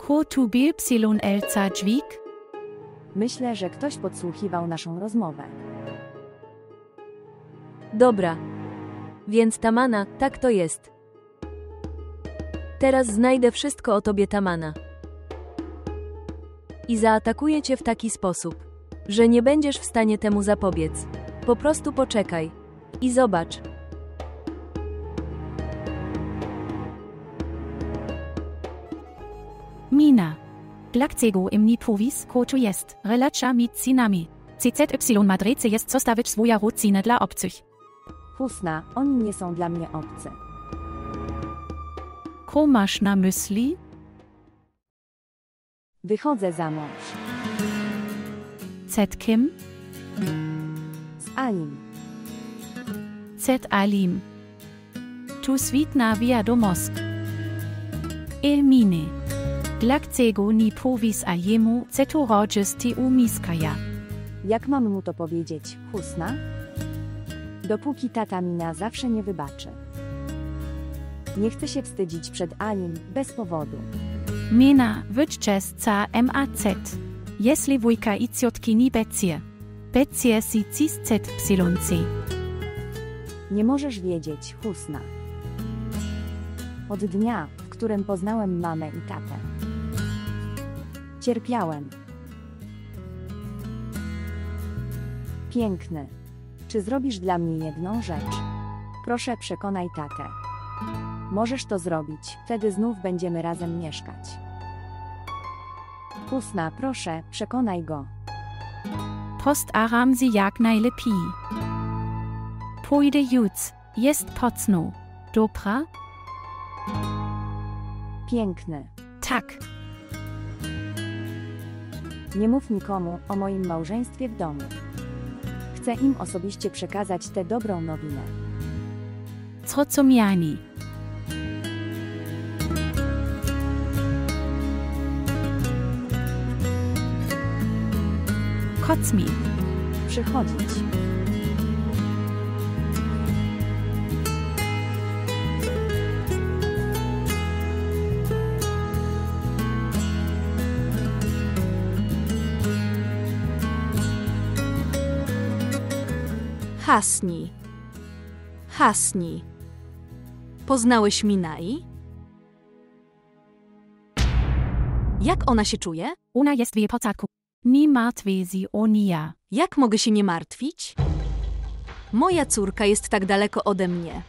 Ko tu bypsilonelca dźwig? Myślę, że ktoś podsłuchiwał naszą rozmowę. Dobra. Więc Tamana, tak to jest. Teraz znajdę wszystko o tobie, Tamana. I zaatakuję cię w taki sposób, że nie będziesz w stanie temu zapobiec. Po prostu poczekaj. I zobacz. Mina. Dlaczego im powiesz, ko tu jest, relacja mit cinami? CZY Madrycy jest zostawić swoja rodziny dla obcych. Husna, oni nie są dla mnie obcy. Ko masz na myśli? Wychodzę za mąż. Z kim? Z Alim. Z Alim. Tu świetna wiadomość. Elminy. Dlaczego nie powiesz a jemu, co tu rodzisz ty u Miskaja? Jak mam mu to powiedzieć, Husna? Dopóki tata Mina zawsze nie wybaczy. Nie chcę się wstydzić przed Alim bez powodu. Mina, wyczes ca MAZ. Jeśli wujka i ciotki nie becie si CZYC. Nie możesz wiedzieć, Husna. Od dnia, w którym poznałem mamę i tatę. Cierpiałem. Piękny. Czy zrobisz dla mnie jedną rzecz? Proszę, przekonaj tatę. Możesz to zrobić, wtedy znów będziemy razem mieszkać. Husna, proszę, przekonaj go. Postaram się jak najlepiej. Pójdę już, jest pocno. Dobra? Piękny. Tak. Nie mów nikomu o moim małżeństwie w domu. Chcę im osobiście przekazać tę dobrą nowinę. Zrozumiani. Koc mi. Przychodzić. Hasni. Hasni. Poznałeś Minai? Jak ona się czuje? Ona jest w porządku. Nie martwi się o nia. Jak mogę się nie martwić? Moja córka jest tak daleko ode mnie.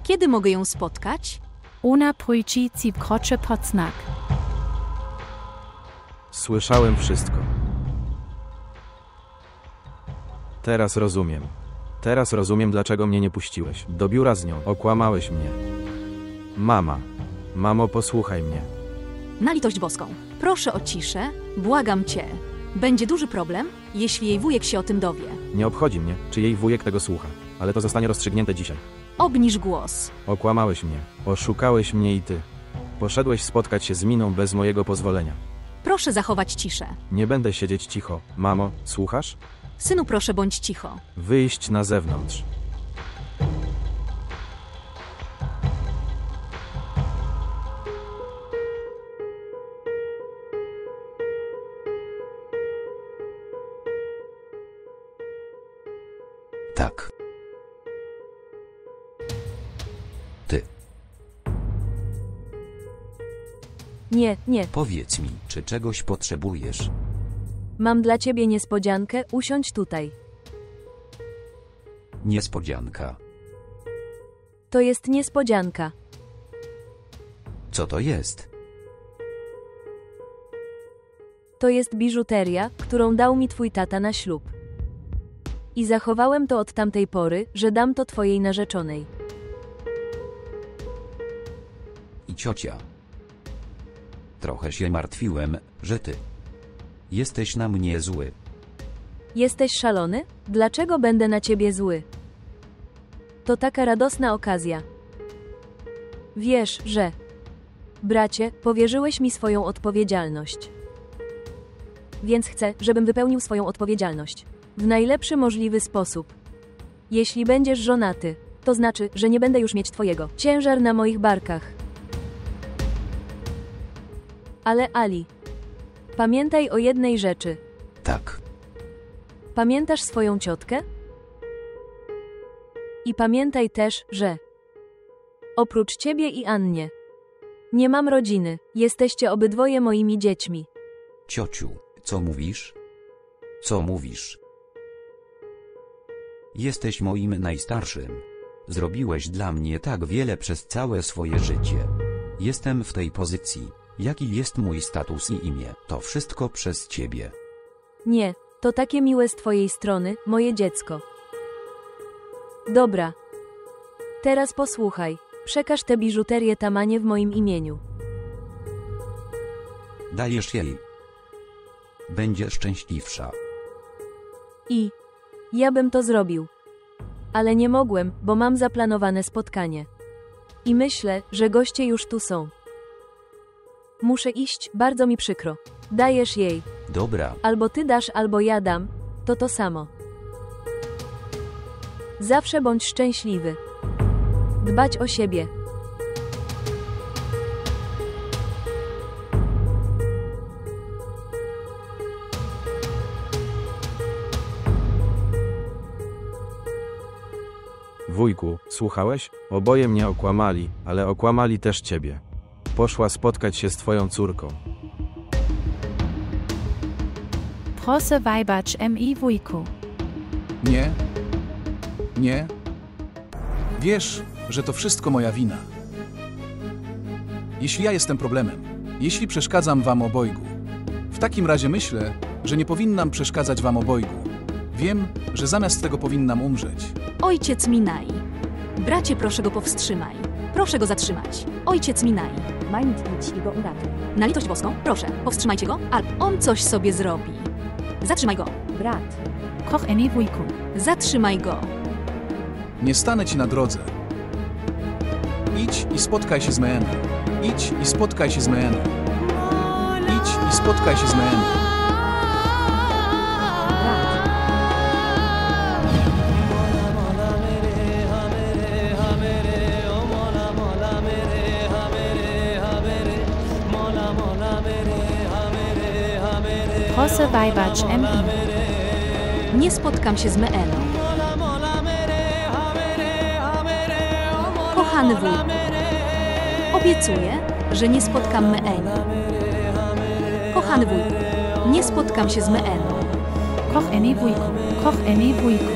Kiedy mogę ją spotkać? Ona pójdzie ci wkroczy pod znak. Słyszałem wszystko. Teraz rozumiem. Teraz rozumiem, dlaczego mnie nie puściłeś. Do biura z nią. Okłamałeś mnie. Mamo, posłuchaj mnie. Na litość boską. Proszę o ciszę, błagam cię. Będzie duży problem, jeśli jej wujek się o tym dowie. Nie obchodzi mnie, czy jej wujek tego słucha, ale to zostanie rozstrzygnięte dzisiaj. Obniż głos. Okłamałeś mnie, oszukałeś mnie i ty. Poszedłeś spotkać się z Miną bez mojego pozwolenia. Proszę zachować ciszę. Nie będę siedzieć cicho. Mamo, słuchasz? Synu, proszę bądź cicho. Wyjść na zewnątrz. Tak. Ty. Nie. Powiedz mi, czy czegoś potrzebujesz? Mam dla ciebie niespodziankę, usiądź tutaj. Niespodzianka. To jest niespodzianka. Co to jest? To jest biżuteria, którą dał mi twój tata na ślub. I zachowałem to od tamtej pory, że dam to twojej narzeczonej. I ciocia. Trochę się martwiłem, że ty jesteś na mnie zły. Jesteś szalony? Dlaczego będę na ciebie zły? To taka radosna okazja. Wiesz, że... Bracie, powierzyłeś mi swoją odpowiedzialność. Więc chcę, żebym wypełnił swoją odpowiedzialność. W najlepszy możliwy sposób. Jeśli będziesz żonaty, to znaczy, że nie będę już mieć twojego ciężar na moich barkach. Ale Ali, pamiętaj o jednej rzeczy. Tak. Pamiętasz swoją ciotkę? I pamiętaj też, że oprócz ciebie i Annie nie mam rodziny. Jesteście obydwoje moimi dziećmi. Ciociu, co mówisz? Co mówisz? Jesteś moim najstarszym. Zrobiłeś dla mnie tak wiele przez całe swoje życie. Jestem w tej pozycji, jaki jest mój status i imię. To wszystko przez ciebie. Nie, to takie miłe z twojej strony, moje dziecko. Dobra. Teraz posłuchaj. Przekaż tę biżuterię Tamanie w moim imieniu. Dajesz jej. Będzie szczęśliwsza. I ja bym to zrobił. Ale nie mogłem, bo mam zaplanowane spotkanie. I myślę, że goście już tu są. Muszę iść, bardzo mi przykro. Dajesz jej. Dobra. Albo ty dasz, albo ja dam. To samo. Zawsze bądź szczęśliwy. Dbać o siebie. Wujku, słuchałeś? Oboje mnie okłamali, ale okłamali też ciebie. Poszła spotkać się z twoją córką. Proszę wybacz mi wujku. Nie. Nie. Wiesz, że to wszystko moja wina. Jeśli ja jestem problemem, jeśli przeszkadzam wam obojgu, w takim razie myślę, że nie powinnam przeszkadzać wam obojgu. Wiem, że zamiast tego powinnam umrzeć. Ojciec Minai. Bracie, proszę go powstrzymaj. Proszę go zatrzymać. Ojciec Minai. Mind, idź i go uratuj. Na litość boską, proszę, powstrzymajcie go, albo on coś sobie zrobi. Zatrzymaj go. Brat, Koch mi wujku. Zatrzymaj go. Nie stanę ci na drodze. Idź i spotkaj się z Meenem. Idź i spotkaj się z Meenem. Idź i spotkaj się z Meenem. brat, Proszę wybacz mi. Nie spotkam się z Meeną. Kochany wujku, obiecuję, że nie spotkam Meeny. Kochany wujku, nie spotkam się z Meeną. Koch mi wujku. Koch mi wujku.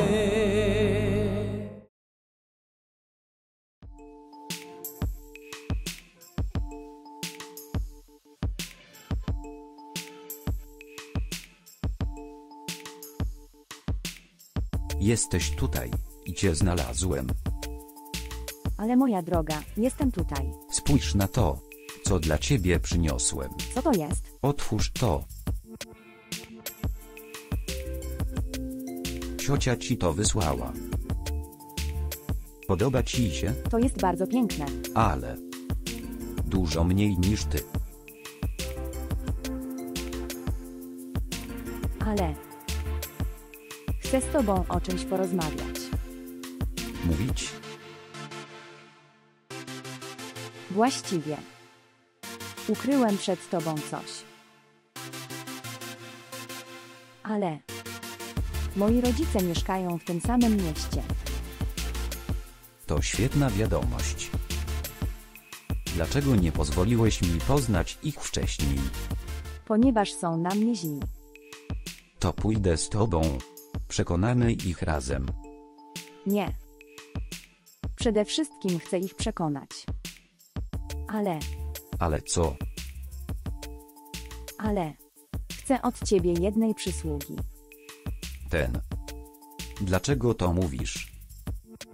Jesteś tutaj i cię znalazłem. ale moja droga, jestem tutaj. Spójrz na to, co dla ciebie przyniosłem. Co to jest? Otwórz to. Ciocia ci to wysłała. Podoba ci się, To jest bardzo piękne. ale dużo mniej niż ty. Ale chcę z tobą o czymś porozmawiać. Mówić? Właściwie ukryłem przed tobą coś. Ale moi rodzice mieszkają w tym samym mieście. To świetna wiadomość. Dlaczego nie pozwoliłeś mi poznać ich wcześniej? Ponieważ są na mnie źli. To pójdę z tobą. Przekonamy ich razem. Nie. Przede wszystkim chcę ich przekonać. Ale co? Ale chcę od ciebie jednej przysługi. Dlaczego to mówisz?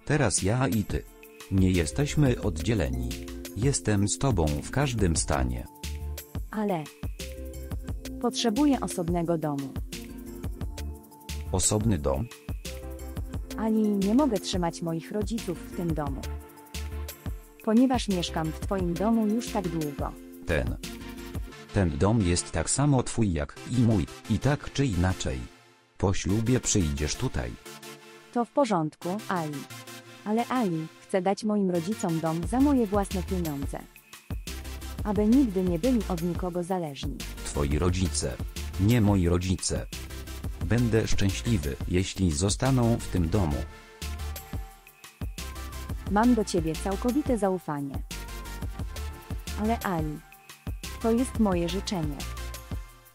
Teraz ja i ty. Nie jesteśmy oddzieleni. Jestem z tobą w każdym stanie. Ale potrzebuję osobnego domu. Osobny dom? Ani nie mogę trzymać moich rodziców w tym domu. Ponieważ mieszkam w twoim domu już tak długo. Ten dom jest tak samo twój jak i mój, i tak czy inaczej. Po ślubie przyjdziesz tutaj. To w porządku, Ali. Ale Ali, chcę dać moim rodzicom dom za moje własne pieniądze. aby nigdy nie byli od nikogo zależni. Twoi rodzice. Nie moi rodzice. Będę szczęśliwy, jeśli zostaną w tym domu. Mam do ciebie całkowite zaufanie. Ale Ali, to jest moje życzenie.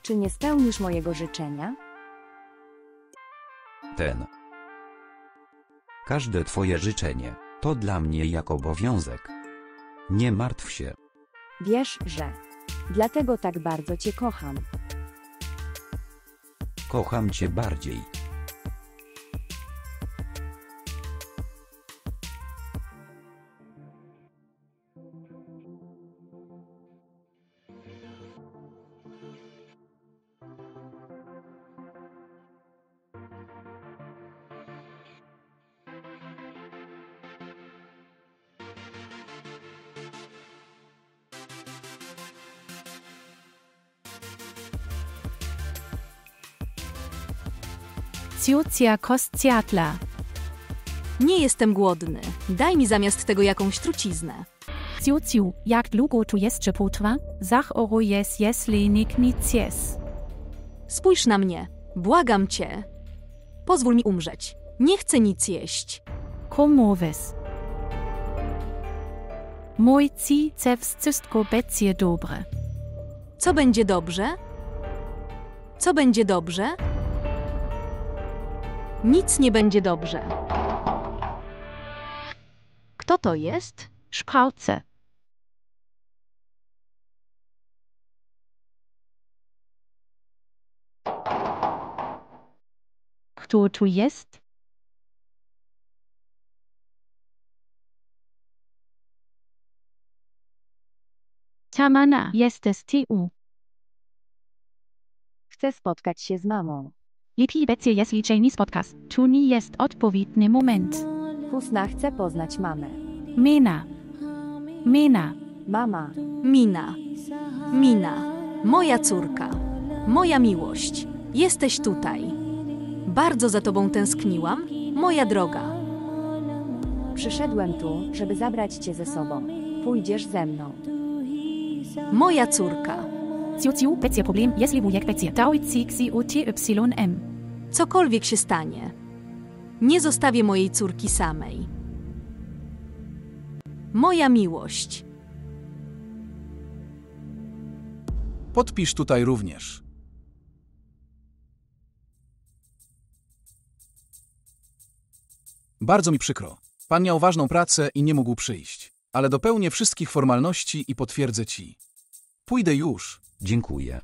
Czy nie spełnisz mojego życzenia? Każde twoje życzenie, to dla mnie jak obowiązek. Nie martw się. Wiesz, że. Dlatego tak bardzo cię kocham. Kocham cię bardziej. Ciucia kostciatla. Nie jestem głodny. Daj mi zamiast tego jakąś truciznę. Ciuciu, jak długo tu jeszcze potrwa? Zach oro jest lenik nic jest. Spójrz na mnie. Błagam cię. Pozwól mi umrzeć. Nie chcę nic jeść. Komowes. Mój ci wszystko będzie dobre. Co będzie dobrze? Co będzie dobrze? Nic nie będzie dobrze. Kto to jest? Szprauce. Kto tu jest? Tamana, jesteś tu. Chcę spotkać się z mamą. Lepiej będzie, jeśli cię nie spotkasz. Tu nie jest odpowiedni moment. Husna chce poznać mamę. Mena. Mena. Mama, Mina. Mina. Moja córka. Moja miłość. Jesteś tutaj. Bardzo za tobą tęskniłam, moja droga. przyszedłem tu, żeby zabrać cię ze sobą. Pójdziesz ze mną. Moja córka. Ciuciu, będzie problem, jeśli wujek będzie dał ci OTYM. Cokolwiek się stanie. Nie zostawię mojej córki samej. Moja miłość. Podpisz tutaj również. Bardzo mi przykro. Pan miał ważną pracę i nie mógł przyjść. Ale dopełnię wszystkich formalności i potwierdzę ci. Pójdę już. Dziękuję.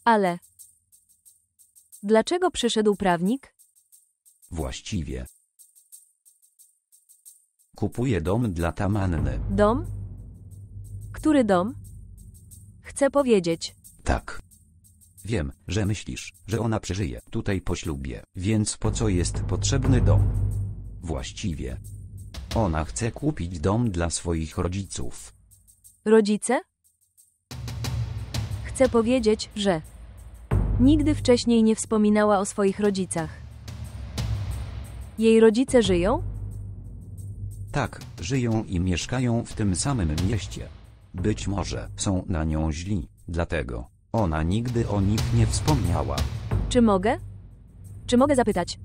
Ale... Dlaczego przyszedł prawnik? Właściwie. Kupuję dom dla Tamanny. Dom? Który dom? Chcę powiedzieć. Tak. Wiem, że myślisz, że ona przeżyje tutaj po ślubie, więc po co jest potrzebny dom? Właściwie. Ona chce kupić dom dla swoich rodziców. Rodzice? Chcę powiedzieć, że... Nigdy wcześniej nie wspominała o swoich rodzicach. Jej rodzice żyją? Tak, żyją i mieszkają w tym samym mieście. Być może są na nią źli, dlatego ona nigdy o nich nie wspomniała. Czy mogę? Czy mogę zapytać?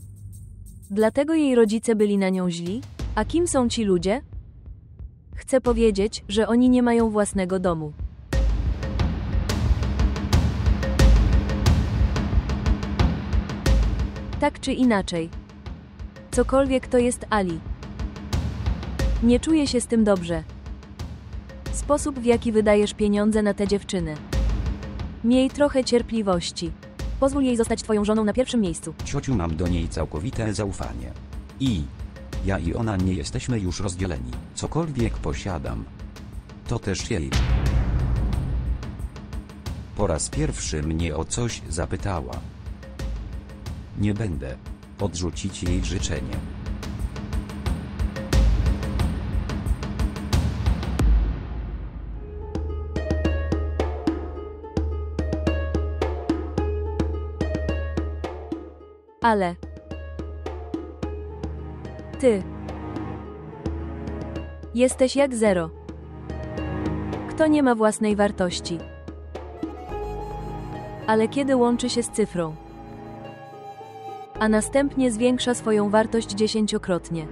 Dlatego jej rodzice byli na nią źli? A kim są ci ludzie? Chcę powiedzieć, że oni nie mają własnego domu. Tak czy inaczej. Cokolwiek to jest Ali. Nie czuję się z tym dobrze. Sposób, w jaki wydajesz pieniądze na te dziewczyny. Miej trochę cierpliwości. Pozwól jej zostać twoją żoną na pierwszym miejscu. Ciociu, mam do niej całkowite zaufanie. Ja i ona nie jesteśmy już rozdzieleni. Cokolwiek posiadam, to też jej. Po raz pierwszy mnie o coś zapytała. Nie będę odrzucić jej życzenie. Ale ty jesteś jak zero. Kto nie ma własnej wartości, ale kiedy łączy się z cyfrą, a następnie zwiększa swoją wartość 10-krotnie.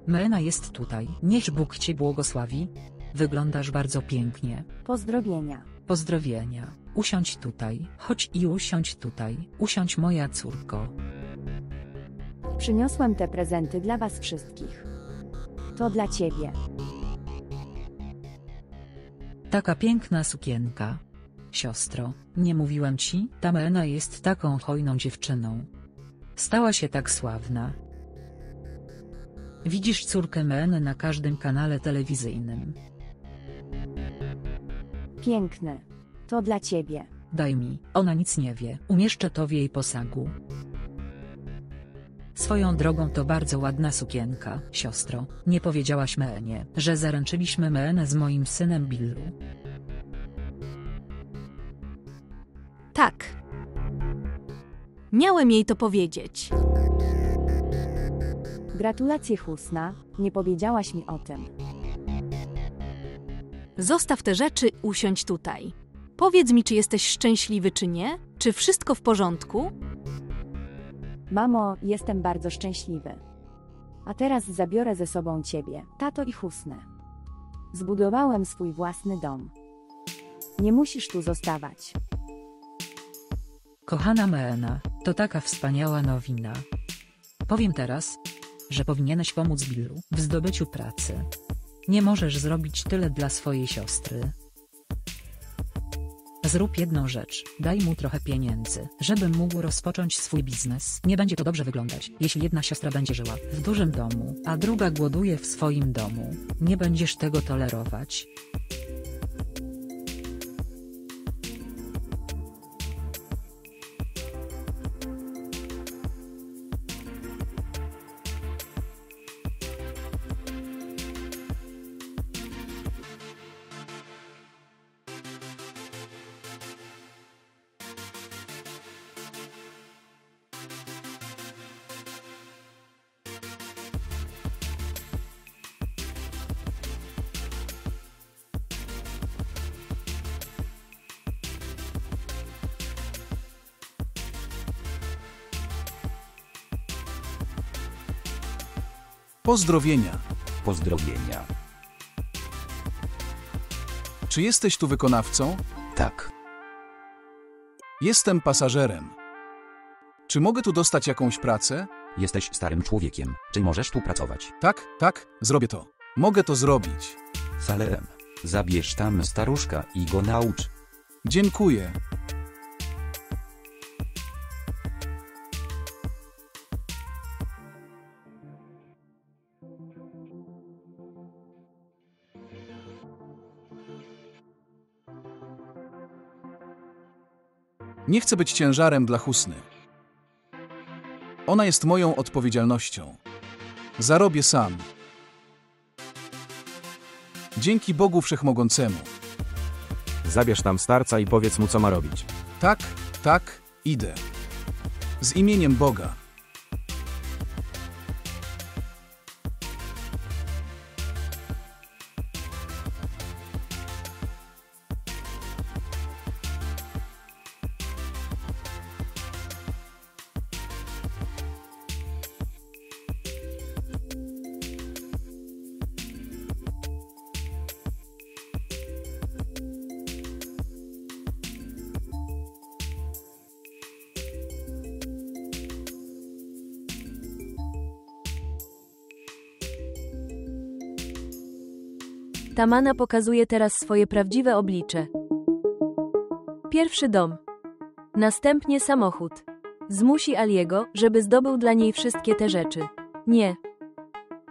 Meena jest tutaj. Niech Bóg cię błogosławi. Wyglądasz bardzo pięknie. Pozdrowienia. Pozdrowienia. Usiądź tutaj. Chodź i usiądź tutaj. Usiądź, moja córko. Przyniosłem te prezenty dla was wszystkich. To dla ciebie. Taka piękna sukienka. Siostro, nie mówiłem ci? Ta Meena jest taką hojną dziewczyną. Stała się tak sławna. Widzisz córkę Meeny na każdym kanale telewizyjnym. Piękny. To dla ciebie. Daj mi, ona nic nie wie. Umieszczę to w jej posagu. Swoją drogą to bardzo ładna sukienka, siostro. Nie powiedziałaś Meenie, że zaręczyliśmy Meenę z moim synem Billu. Tak. Miałem jej to powiedzieć. Gratulacje, Husna. Nie powiedziałaś mi o tym. Zostaw te rzeczy, usiądź tutaj. Powiedz mi, czy jesteś szczęśliwy, czy nie? Czy wszystko w porządku? Mamo, jestem bardzo szczęśliwy. A teraz zabiorę ze sobą ciebie, tato i Husnę. Zbudowałem swój własny dom. Nie musisz tu zostawać. Kochana Meena, to taka wspaniała nowina. Powiem teraz, że powinieneś pomóc Billu w zdobyciu pracy. Nie możesz zrobić tyle dla swojej siostry. Zrób jedną rzecz, daj mu trochę pieniędzy, żeby mógł rozpocząć swój biznes. Nie będzie to dobrze wyglądać, jeśli jedna siostra będzie żyła w dużym domu, a druga głoduje w swoim domu. Nie będziesz tego tolerować. Pozdrowienia. Pozdrowienia. Czy jesteś tu wykonawcą? Tak. Jestem pasażerem. Czy mogę tu dostać jakąś pracę? Jesteś starym człowiekiem. Czy możesz tu pracować? Tak, zrobię to. Mogę to zrobić. Salem. Zabierz tam staruszka i go naucz. Dziękuję. Nie chcę być ciężarem dla Husny. Ona jest moją odpowiedzialnością. Zarobię sam. Dzięki Bogu Wszechmogącemu. Zabierz tam starca i powiedz mu, co ma robić. Tak, idę. Z imieniem Boga. Tamana pokazuje teraz swoje prawdziwe oblicze. Pierwszy dom. Następnie samochód. Zmusi Aliego, żeby zdobył dla niej wszystkie te rzeczy. Nie.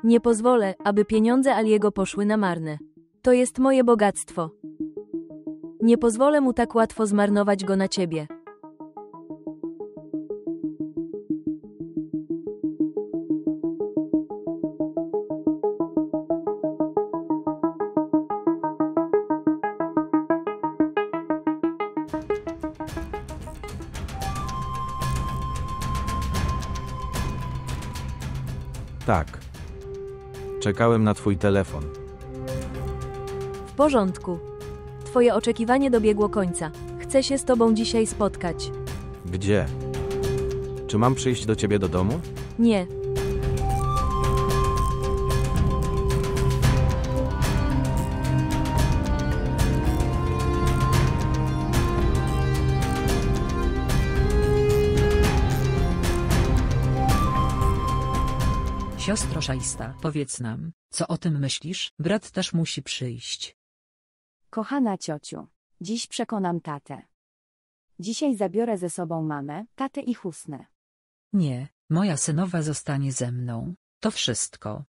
Nie pozwolę, aby pieniądze Aliego poszły na marne. To jest moje bogactwo. Nie pozwolę mu tak łatwo zmarnować go na ciebie. Tak. Czekałem na twój telefon. W porządku. Twoje oczekiwanie dobiegło końca. Chcę się z tobą dzisiaj spotkać. Gdzie? Czy mam przyjść do ciebie do domu? Nie. Siostro szaista, powiedz nam, co o tym myślisz? Brat też musi przyjść. Kochana ciociu, dziś przekonam tatę. Dzisiaj zabiorę ze sobą mamę, tatę i Husnę. Nie, moja synowa zostanie ze mną. To wszystko.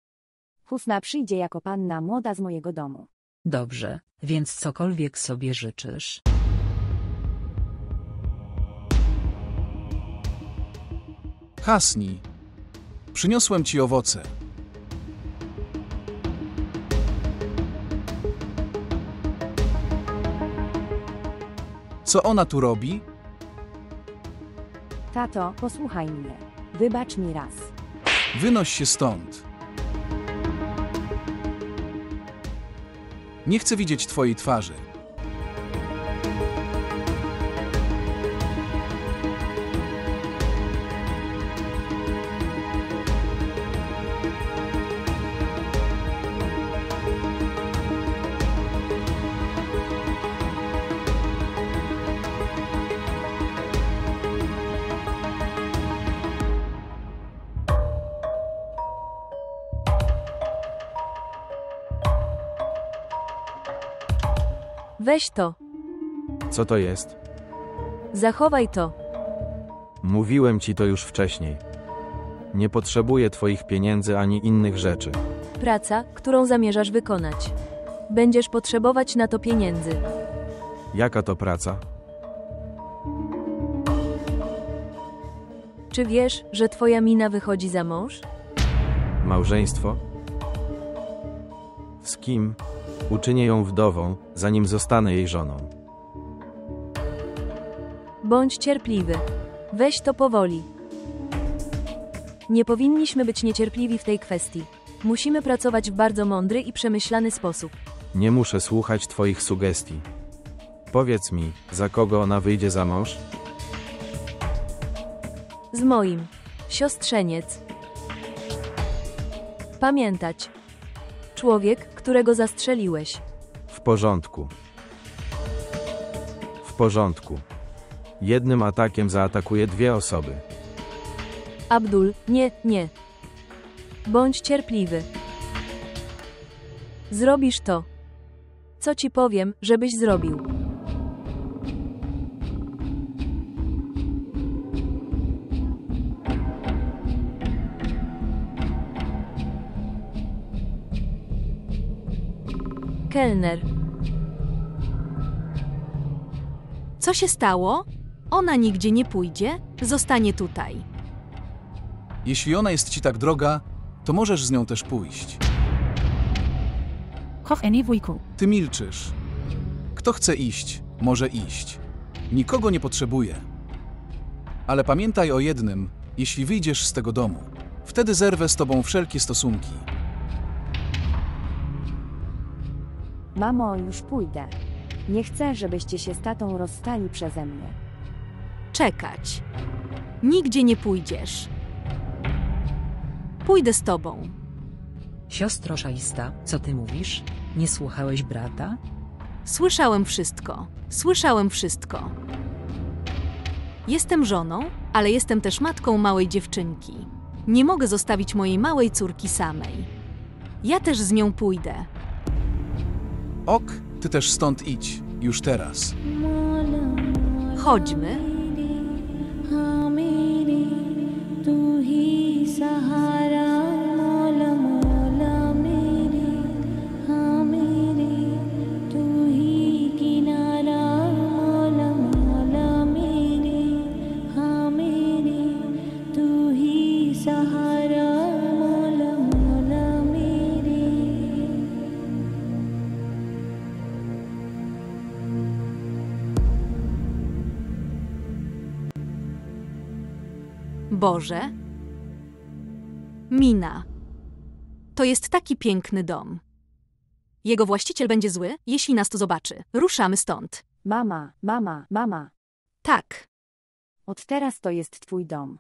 Husna przyjdzie jako panna młoda z mojego domu. Dobrze, więc cokolwiek sobie życzysz. Hasni, przyniosłem ci owoce. Co ona tu robi? Tato, posłuchaj mnie. Wybacz mi raz. Wynoś się stąd. Nie chcę widzieć twojej twarzy. Weź to. Co to jest? Zachowaj to. Mówiłem ci to już wcześniej. Nie potrzebuję twoich pieniędzy ani innych rzeczy. Praca, którą zamierzasz wykonać. Będziesz potrzebować na to pieniędzy. Jaka to praca? Czy wiesz, że twoja Mina wychodzi za mąż? Małżeństwo? Z kim? Uczynię ją wdową, zanim zostanę jej żoną. Bądź cierpliwy. Weź to powoli. Nie powinniśmy być niecierpliwi w tej kwestii. Musimy pracować w bardzo mądry i przemyślany sposób. Nie muszę słuchać twoich sugestii. Powiedz mi, za kogo ona wyjdzie za mąż? Z moim. Siostrzeniec. Pamiętać. Człowiek, którego zastrzeliłeś. W porządku. W porządku. Jednym atakiem zaatakuję 2 osoby. Abdul, nie. Bądź cierpliwy. Zrobisz to. Co ci powiem, żebyś zrobił? Kelner. Co się stało? Ona nigdzie nie pójdzie, zostanie tutaj. Jeśli ona jest ci tak droga, to możesz z nią też pójść. Kochanie wujku. Ty milczysz. Kto chce iść, może iść. Nikogo nie potrzebuje. Ale pamiętaj o jednym, jeśli wyjdziesz z tego domu, wtedy zerwę z tobą wszelkie stosunki. Mamo, już pójdę. Nie chcę, żebyście się z tatą rozstali przeze mnie. Czekać. Nigdzie nie pójdziesz. Pójdę z tobą. Siostro szaista, co ty mówisz? Nie słuchałeś brata? Słyszałem wszystko. Słyszałem wszystko. Jestem żoną, ale jestem też matką małej dziewczynki. Nie mogę zostawić mojej małej córki samej. Ja też z nią pójdę. Ok, ty też stąd idź, już teraz. Chodźmy. Boże. Mina. To jest taki piękny dom. Jego właściciel będzie zły, jeśli nas tu zobaczy. Ruszamy stąd. Mama. Tak. Od teraz to jest twój dom.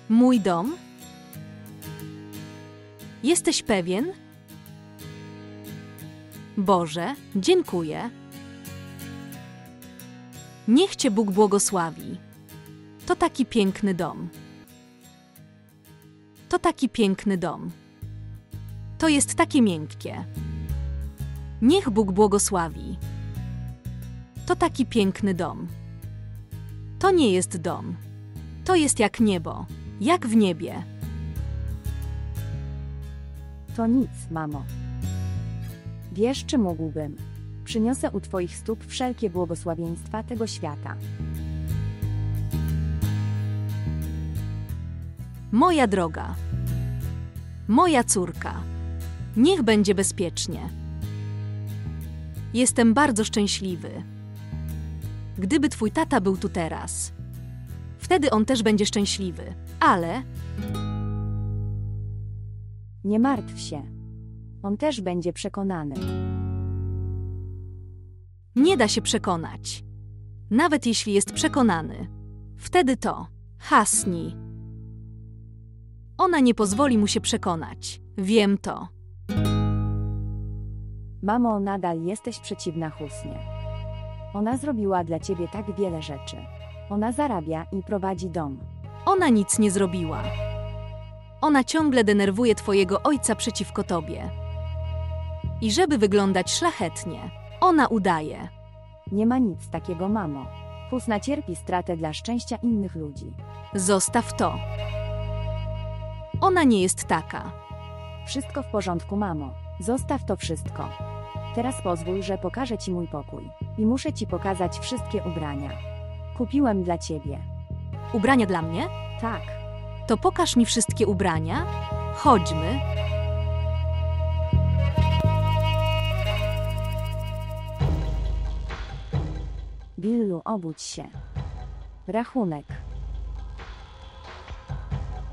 Mój dom? Jesteś pewien? Boże, dziękuję. Niech Cię Bóg błogosławi. To taki piękny dom. To taki piękny dom. To jest takie miękkie. Niech Bóg błogosławi. To taki piękny dom. To nie jest dom. To jest jak niebo, jak w niebie. To nic, mamo. Wiesz, czy mógłbym? Przyniosę u twoich stóp wszelkie błogosławieństwa tego świata. Moja droga. Moja córka. Niech będzie bezpiecznie. Jestem bardzo szczęśliwy. Gdyby twój tata był tu teraz, wtedy on też będzie szczęśliwy, ale Nie martw się. On też będzie przekonany. nie da się przekonać. Nawet jeśli jest przekonany, wtedy to Hasni. Ona nie pozwoli mu się przekonać. Wiem to. Mamo, nadal jesteś przeciwna Husnie. Ona zrobiła dla ciebie tak wiele rzeczy. Ona zarabia i prowadzi dom. Ona nic nie zrobiła. Ona ciągle denerwuje twojego ojca przeciwko tobie. I żeby wyglądać szlachetnie, ona udaje. Nie ma nic takiego, mamo. Husna cierpi stratę dla szczęścia innych ludzi. Zostaw to. Ona nie jest taka. Wszystko w porządku, mamo. Zostaw to wszystko. Teraz pozwól, że pokażę ci mój pokój. I muszę ci pokazać wszystkie ubrania. Kupiłem dla ciebie. Ubrania dla mnie? Tak. To pokaż mi wszystkie ubrania. Chodźmy. Billu, obudź się. Rachunek.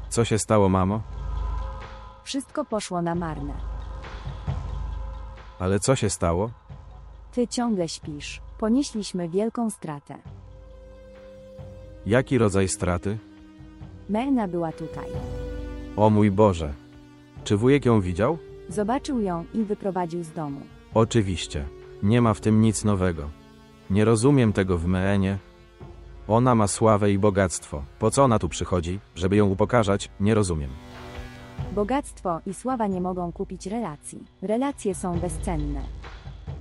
Co się stało, mamo? Wszystko poszło na marne. Ale co się stało? Ty ciągle śpisz. Ponieśliśmy wielką stratę. Jaki rodzaj straty? Mena była tutaj. O mój Boże. Czy wujek ją widział? Zobaczył ją i wyprowadził z domu. Oczywiście. Nie ma w tym nic nowego. Nie rozumiem tego w Meenie. Ona ma sławę i bogactwo. Po co ona tu przychodzi? Żeby ją upokarzać? Nie rozumiem. Bogactwo i sława nie mogą kupić relacji. Relacje są bezcenne.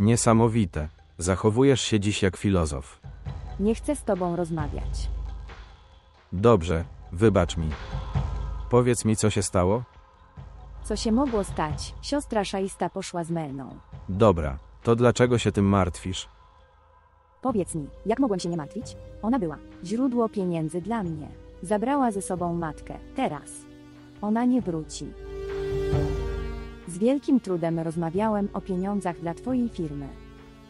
Niesamowite. Zachowujesz się dziś jak filozof. Nie chcę z tobą rozmawiać. Dobrze, wybacz mi. Powiedz mi, co się stało? Co się mogło stać? Siostra Szaista poszła z Melną. Dobra, to dlaczego się tym martwisz? Powiedz mi, jak mogłem się nie martwić? Ona była źródło pieniędzy dla mnie. Zabrała ze sobą matkę. Teraz ona nie wróci. Z wielkim trudem rozmawiałem o pieniądzach dla twojej firmy.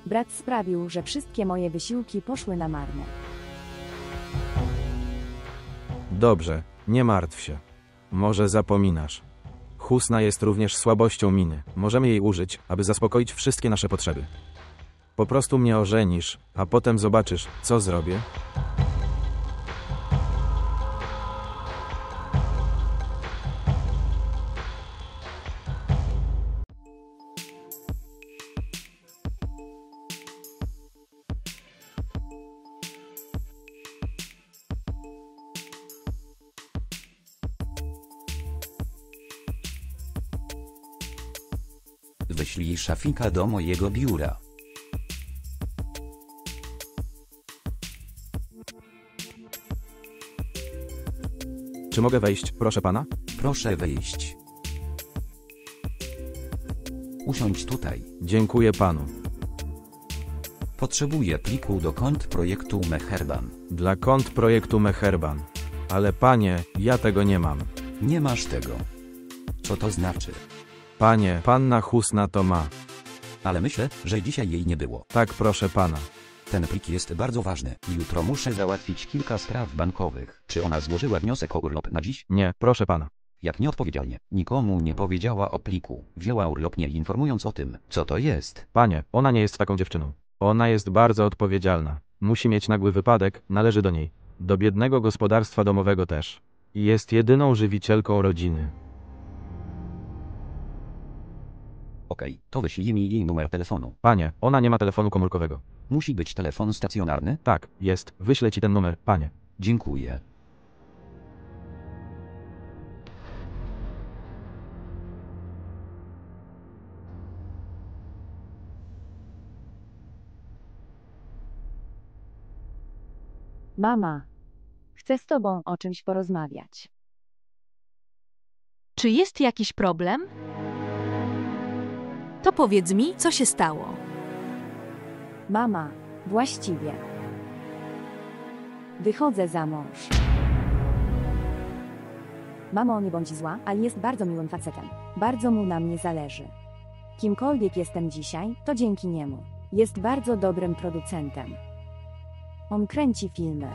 Brat sprawił, że wszystkie moje wysiłki poszły na marne. Dobrze, nie martw się. Może zapominasz. Husna jest również słabością miny. Możemy jej użyć, aby zaspokoić wszystkie nasze potrzeby. Po prostu mnie ożenisz, a potem zobaczysz, co zrobię. Wyślij Szafika do mojego biura. Czy mogę wejść, proszę pana? Proszę wejść. Usiądź tutaj. Dziękuję panu. Potrzebuję pliku do kont projektu Meherban. Dla kont projektu Meherban. Ale panie, ja tego nie mam. Nie masz tego. Co to znaczy? Panie, panna Husna to ma. Ale myślę, że dzisiaj jej nie było. Tak, proszę pana. Ten plik jest bardzo ważny. Jutro muszę załatwić kilka spraw bankowych. Czy ona złożyła wniosek o urlop na dziś? Nie, proszę pana. Jak nieodpowiedzialnie. Nikomu nie powiedziała o pliku. Wzięła urlop nie informując o tym, co to jest. Panie, ona nie jest taką dziewczyną. Ona jest bardzo odpowiedzialna. Musi mieć nagły wypadek, należy do niej. Do biednego gospodarstwa domowego też. I jest jedyną żywicielką rodziny. Okej, to wyślij mi jej numer telefonu. Panie, ona nie ma telefonu komórkowego. Musi być telefon stacjonarny? Tak, jest. Wyślę ci ten numer, panie. Dziękuję. Mama, chcę z tobą o czymś porozmawiać. Czy jest jakiś problem? To powiedz mi, co się stało. Mama, właściwie. Wychodzę za mąż. Mamo, nie bądź zła, ale jest bardzo miłym facetem. Bardzo mu na mnie zależy. Kimkolwiek jestem dzisiaj, to dzięki niemu. Jest bardzo dobrym producentem. On kręci filmy.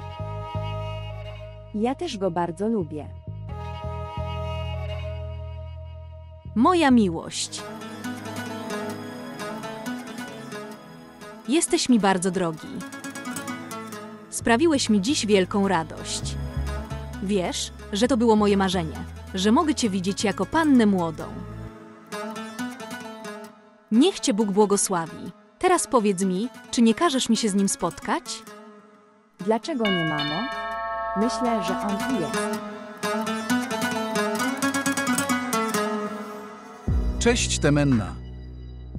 Ja też go bardzo lubię. Moja miłość. Jesteś mi bardzo drogi. Sprawiłeś mi dziś wielką radość. Wiesz, że to było moje marzenie, że mogę Cię widzieć jako pannę młodą. Niech Cię Bóg błogosławi. Teraz powiedz mi, czy nie każesz mi się z nim spotkać? Dlaczego nie, mamo? Myślę, że on tu jest. Cześć Temenna.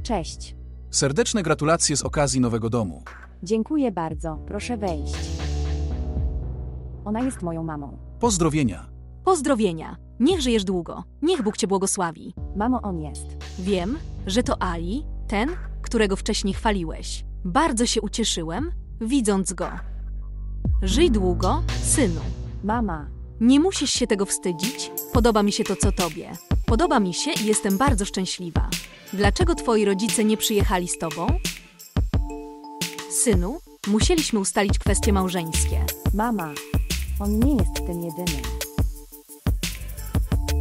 Cześć. Serdeczne gratulacje z okazji nowego domu. Dziękuję bardzo, proszę wejść. Ona jest moją mamą. Pozdrowienia. Pozdrowienia. Niech żyjesz długo. Niech Bóg Cię błogosławi. Mamo, on jest. Wiem, że to Ali, ten, którego wcześniej chwaliłeś. Bardzo się ucieszyłem, widząc go. Żyj długo, synu. Mama, Nie musisz się tego wstydzić. Podoba mi się to, co tobie. Podoba mi się i jestem bardzo szczęśliwa. Dlaczego twoi rodzice nie przyjechali z tobą? Synu, musieliśmy ustalić kwestie małżeńskie. mama, on nie jest tym jedynym.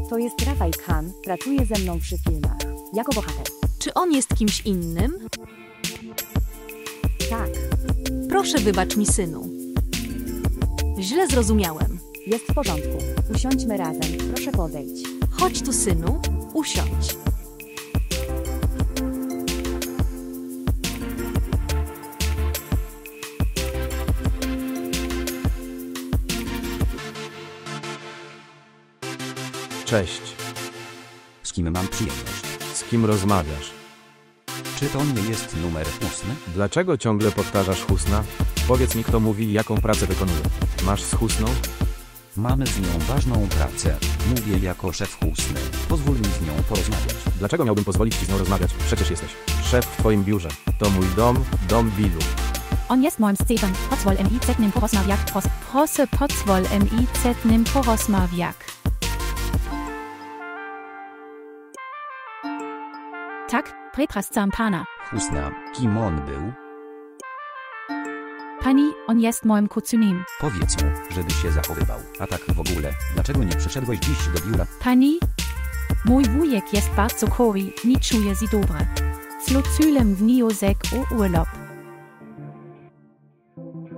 To jest Rafał Khan, pracuje ze mną przy filmach. Jako bohater. Czy on jest kimś innym? Tak, Proszę wybacz mi, synu. Źle zrozumiałem. jest w porządku. Usiądźmy razem, proszę podejdź. Chodź tu, synu, usiądź. Cześć. Z kim mam przyjemność? Z kim rozmawiasz? Czy to nie jest numer 8? Dlaczego ciągle powtarzasz Husna? Powiedz mi, kto mówi, jaką pracę wykonuje. Masz z Husną? Mamy z nią ważną pracę. Mówię jako szef Husny. Pozwól mi z nią porozmawiać. Dlaczego miałbym pozwolić ci z nią rozmawiać? Przecież jesteś szef w twoim biurze. To mój dom, dom Bilu. On jest moim Stefan, pozwól MIZ nim porozmawiać. Proszę pozwól MIZ nim porozmawiać. Tak, przepraszam pana. Husna, kim on był? Pani, on jest moim kuzynem. Powiedz mu, żeby się zachowywał. A tak w ogóle, dlaczego nie przyszedłeś dziś do biura? Pani, mój wujek jest bardzo chory, nie czuje się dobrze. Zlocylem wniosek o urlop.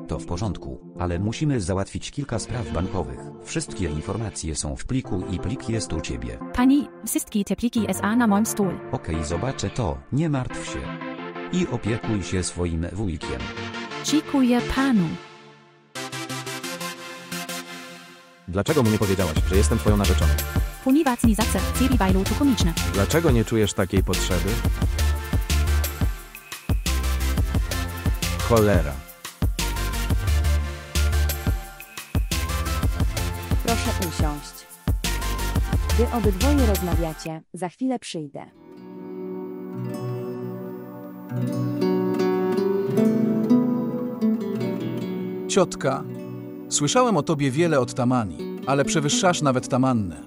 To w porządku, ale musimy załatwić kilka spraw bankowych. Wszystkie informacje są w pliku i plik jest u ciebie. Pani, wszystkie te pliki SA na moim stole. Okej, zobaczę to, nie martw się. I opiekuj się swoim wujkiem. Dziękuję panu. Dlaczego mu nie powiedziałaś, że jestem twoją narzeczoną? Ponieważ nie zawsze ciebie bajlu to komiczne. Dlaczego nie czujesz takiej potrzeby? Cholera. Proszę usiąść. Wy obydwoje rozmawiacie, za chwilę przyjdę. Ciotka, słyszałem o tobie wiele od Tamani, ale przewyższasz nawet Tamannę.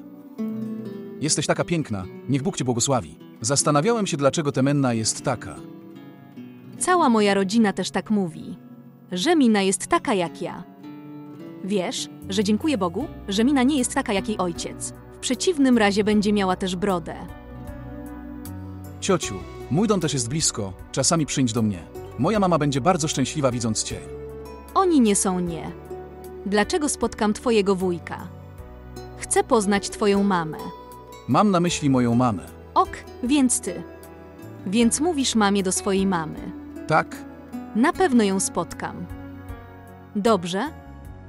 Jesteś taka piękna, niech Bóg cię błogosławi. Zastanawiałem się, dlaczego Temenna jest taka. Cała moja rodzina też tak mówi. że Mina jest taka jak ja. Wiesz, że dziękuję Bogu, że Mina nie jest taka jak jej ojciec. W przeciwnym razie będzie miała też brodę. Ciociu, mój dom też jest blisko, czasami przyjdź do mnie. Moja mama będzie bardzo szczęśliwa widząc cię. Oni nie są nie. Dlaczego spotkam twojego wujka? Chcę poznać twoją mamę. Mam na myśli moją mamę. Ok, więc ty. Więc mówisz mamie do swojej mamy. Tak? Na pewno ją spotkam. Dobrze?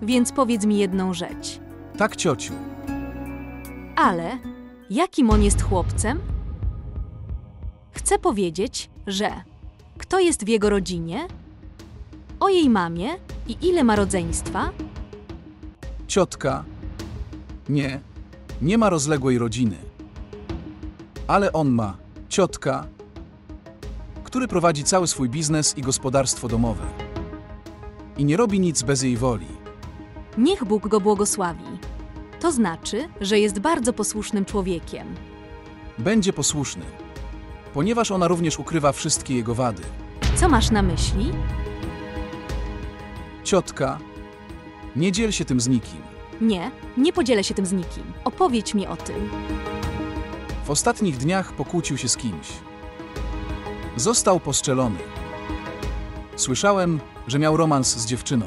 Więc powiedz mi jedną rzecz. Tak, ciociu. Ale jakim on jest chłopcem? Chcę powiedzieć, że kto jest w jego rodzinie? O jej mamie i ile ma rodzeństwa? Ciotka. Nie ma rozległej rodziny. Ale on ma ciotka, który prowadzi cały swój biznes i gospodarstwo domowe. I nie robi nic bez jej woli. Niech Bóg go błogosławi. To znaczy, że jest bardzo posłusznym człowiekiem. Będzie posłuszny, ponieważ ona również ukrywa wszystkie jego wady. Co masz na myśli? Ciotka, nie dziel się tym z nikim. Nie podzielę się tym z nikim. Opowiedz mi o tym. W ostatnich dniach pokłócił się z kimś. Został postrzelony. Słyszałem, że miał romans z dziewczyną.